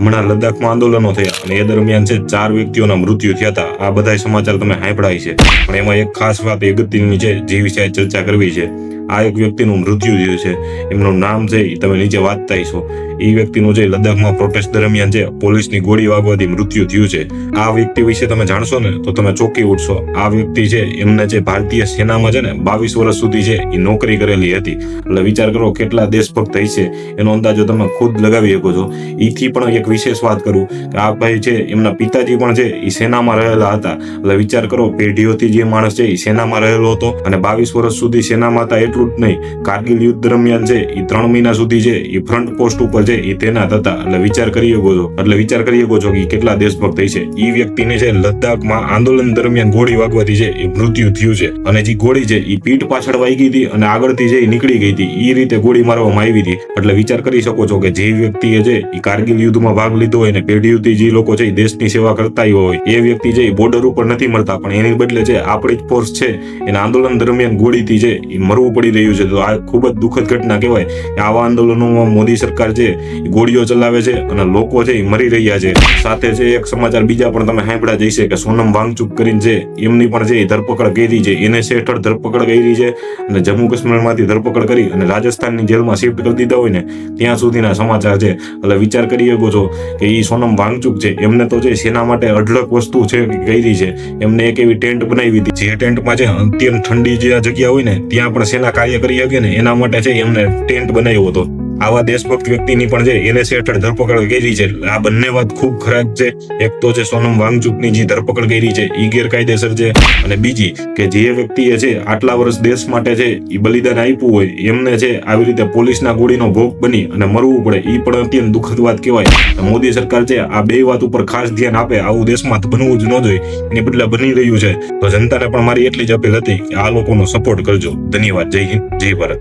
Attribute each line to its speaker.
Speaker 1: હમણાં લદ્દાખમાં આંદોલનો થયા અને એ દરમિયાન છે 4 વ્યક્તિઓના મૃત્યુ થયા હતા. આ બધા સમાચાર તમે સાંભળ્યા છે, પણ એમાં એક ખાસ વાત અગત્યની છે જે વિશે ચર્ચા કરવી છે. આ એક વ્યક્તિનું મૃત્યુ થયું છે, એમનું નામ છે એ તમે નીચે વાંચતા છો. એ વ્યક્તિનું છે લદ્દાખમાં પ્રોટેસ્ટ દરમિયાન છે પોલીસની ગોળી વાગવાથી મૃત્યુ થયું છે. આ વ્યક્તિ વિશે તમે જાણશો ને તો તમે ચોંકી ઉઠશો. આ વ્યક્તિ છે એમને છે ભારતીય સેનામાં છે ને 22 વર્ષ સુધી છે એ નોકરી કરેલી હતી. એટલે વિચાર કરો કેટલા દેશભક્ત હશે, એનો અંદાજો તમે ખુદ લગાવી શકો છો. એથી પણ એક વિશેષ વાત કરું કે આ ભાઈ છે એમના પિતાજી પણ છે એ સેનામાં રહેલા હતા. એટલે વિચાર કરો પેઢીઓથી જે માણસ છે એ સેનામાં રહેલો હતો અને 22 વર્ષ સુધી સેનામાં હતા. એટલું જ નહીં, કારગિલ યુદ્ધ દરમિયાન છે એ 3 મહિના સુધી છે એ ફ્રન્ટ પોસ્ટ ઉપર છે એ તૈનાત હતા. એટલે વિચાર કરી શકો છો કે કેટલા દેશભક્ત હશે. એ વ્યક્તિને છે લદ્દાખમાં આંદોલન દરમિયાન ગોળી વાગવાથી છે એ મૃત્યુ થયું છે અને જે ગોળી છે એ પીઠ પાછળ વાગી હતી અને આગળથી છે એ નીકળી ગઈ હતી. એ રીતે ગોળી મારવામાં આવી હતી. એટલે વિચાર કરી શકો છો કે જે વ્યક્તિએ છે એ કારગિલ યુદ્ધમાં ભાગ લીધો હોય ને પેઢીઓથી જે લોકો છે એ દેશની સેવા કરતા હોય એ વ્યક્તિ છે એ બોર્ડર ઉપર નથી મળતા, પણ એની બદલે છે આપણી જ ફોર્સ છે એને આંદોલન દરમિયાન ગોળીથી છે એ મરવું પડી રહ્યું છે. તો આ ખૂબ જ દુઃખદ ઘટના કહેવાય. આવા આંદોલનોમાં મોદી સરકાર છે એ ગોળીઓ ચલાવે છે અને લોકો છે એ મરી રહ્યા છે. સાથે છે એક સમાચાર બીજા પણ તમે સાંભળ્યા જઈશે કે સોનમ વાંગચુક કરીને છે એમની પણ છે એ ધરપકડ કરી છે. NSA હેઠળ ધરપકડ કરી છે અને જમ્મુ કાશ્મીરમાંથી ધરપકડ કરી અને રાજસ્થાનની જેલમાં શિફ્ટ કરી દીધા હોય ને ત્યાં સુધીના સમાચાર છે. એટલે વિચાર કરી શકો છો કે એ સોનમ વાંગચુક છે એમને તો છે સેના માટે અઢળક વસ્તુ છે કરી છે. એમને એક એવી ટેન્ટ બનાવી હતી જે ટેન્ટમાં છે અત્યંત ઠંડી જે જગ્યા હોય ને ત્યાં પણ સેના કાર્ય કરી શકે ને એના માટે છે એમને ટેન્ટ બનાવ્યો હતો. આવા દેશભક્ત વ્યક્તિની પણ છે NSA હેઠળ ધરપકડ કરી છે. આ બંને વાત ખૂબ ખરાબ છે. એક તો છે સોનમ વાંગચુકની જે ધરપકડ કરી છે એ ગેરકાયદેસર છે, અને બીજી કે જે વ્યક્તિએ છે આટલા વર્ષ દેશ માટે છે એ બલિદાન આપ્યું હોય એમને છે આવી રીતે પોલીસના ગોળીનો ભોગ બની અને મરવું પડે એ પણ અત્યંત દુઃખદ વાત કહેવાય. મોદી સરકાર છે આ બે વાત ઉપર ખાસ ધ્યાન આપે. આવું દેશમાં બનવું જ ન જોઈએ, એની બદલે બની રહ્યું છે. તો જનતાને પણ મારી એટલી જ અપીલ હતી કે આ લોકોનો સપોર્ટ કરજો. ધન્યવાદ. જય હિન્દ, જય ભારત.